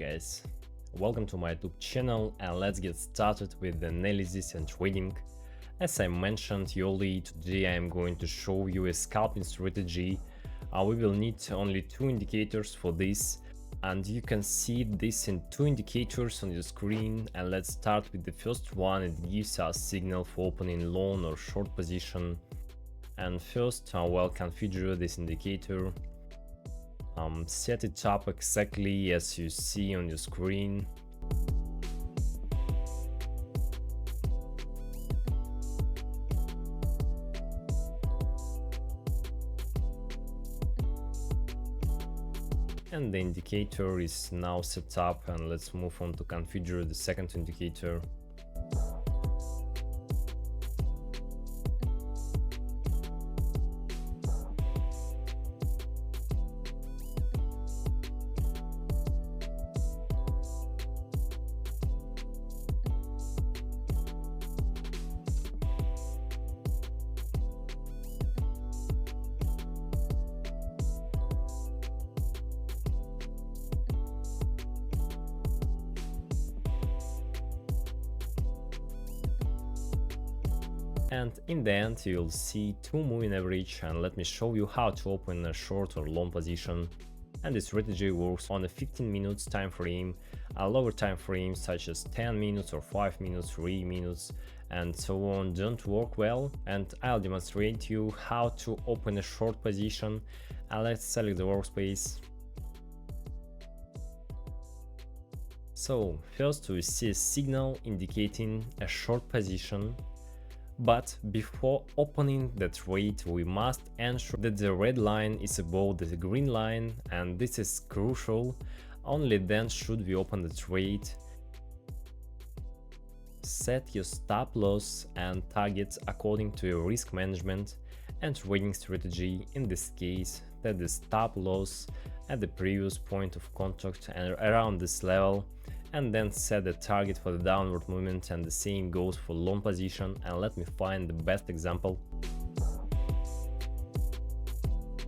guys, welcome to my YouTube channel and let's get started with the analysis and trading. As I mentioned earlier, today I am going to show you a scalping strategy. We will need only two indicators for this, and you can see this in two indicators on your screen. And let's start with the first one. It gives us signal for opening long or short position. And first we'll configure this indicator. Set it up exactly as you see on your screen. And the indicator is now set up, and let's move on to configure the second indicator. And in the end you'll see two moving average, and let me show you how to open a short or long position. And this strategy works on a 15 minutes time frame, a lower time frame such as 10 minutes or 5 minutes, 3 minutes and so on don't work well, and I'll demonstrate you how to open a short position. And let's select the workspace. So first we see a signal indicating a short position. But before opening the trade, we must ensure that the red line is above the green line, and this is crucial. Only then should we open the trade. Set your stop loss and targets according to your risk management and trading strategy. In this case, set the stop loss at the previous point of contact and around this level, and then set the target for the downward movement, and the same goes for long position. And let me find the best example.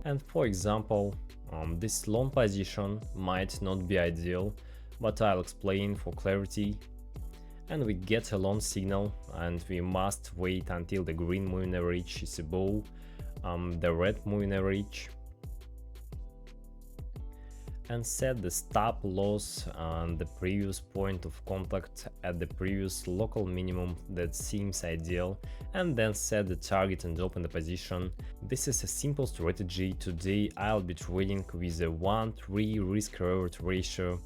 And for example, this long position might not be ideal, but I'll explain for clarity. And we get a long signal, and we must wait until the green moving average is above the red moving average, and set the stop loss on the previous point of contact at the previous local minimum that seems ideal, and then set the target and open the position. This is a simple strategy. Today I'll be trading with a 1:3 risk-reward ratio,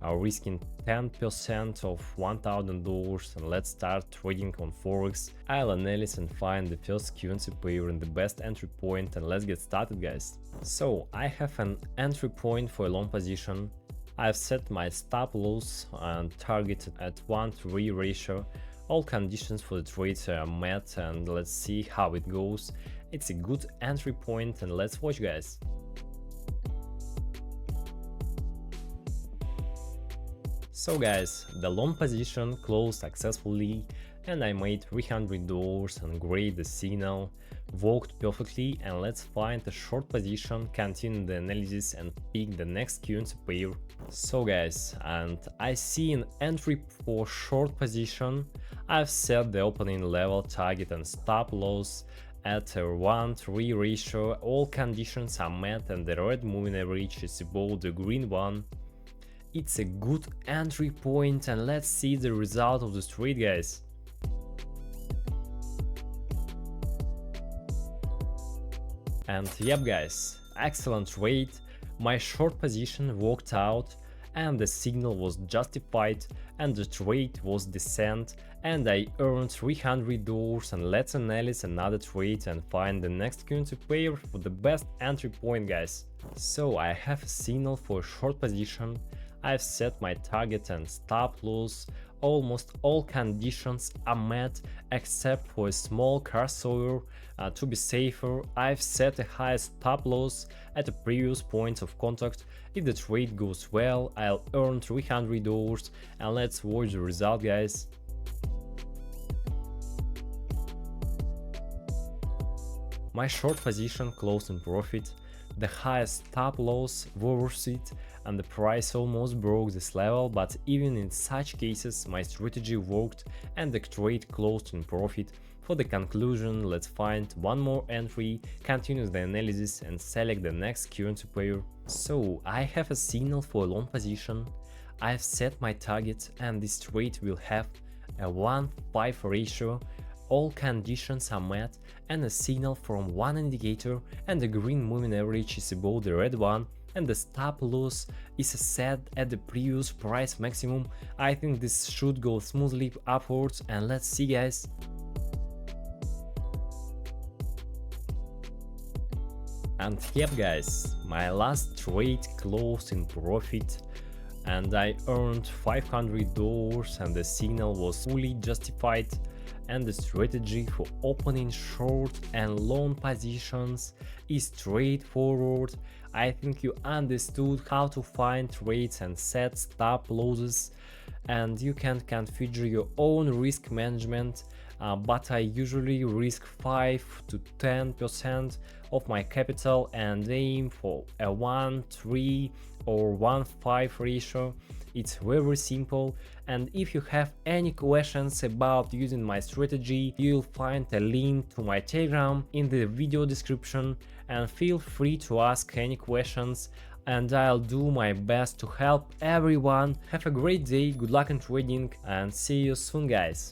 risking 10% of $1,000, and let's start trading on Forex. I'll analyze and find the first currency pair and the best entry point, and let's get started, guys. So I have an entry point for a long position. I've set my stop loss and target at 1:3 ratio. All conditions for the trade are met, and let's see how it goes. It's a good entry point, and let's watch, guys. So guys, the long position closed successfully, and I made $300 and grade the signal, worked perfectly. And let's find a short position, continue the analysis and pick the next currency pair. So guys, and I see an entry for short position. I've set the opening level, target and stop loss at a 1:3 ratio. All conditions are met, and the red moving average is above the green one. It's a good entry point, and let's see the result of this trade, guys. And yep guys, excellent trade. My short position worked out, and the signal was justified, and the trade was decent, and I earned $300. And let's analyze another trade and find the next currency pair for the best entry point, guys. So I have a signal for a short position. I've set my target and stop loss. Almost all conditions are met except for a small crossover. To be safer, I've set a high stop loss at the previous point of contact. If the trade goes well, I'll earn $300, and let's watch the result, guys. My short position closed in profit. The highest stop loss worth it, and the price almost broke this level, but even in such cases my strategy worked and the trade closed in profit. For the conclusion, let's find one more entry, continue the analysis and select the next currency pair. So I have a signal for a long position, I've set my target and this trade will have a 1-5 ratio, all conditions are met and a signal from one indicator and the green moving average is above the red one and the stop loss is set at the previous price maximum. I think this should go smoothly upwards and let's see guys. And yep guys, my last trade closed in profit and I earned $500 and the signal was fully justified and the strategy for opening short and long positions is straightforward. I think you understood how to find trades and set stop losses and you can configure your own risk management, but I usually risk 5 to 10% of my capital and aim for a 1-3 or 1-5 ratio. It's very simple, and if you have any questions about using my strategy, you'll find a link to my Telegram in the video description and feel free to ask any questions and I'll do my best to help everyone. Have a great day, good luck in trading and see you soon guys.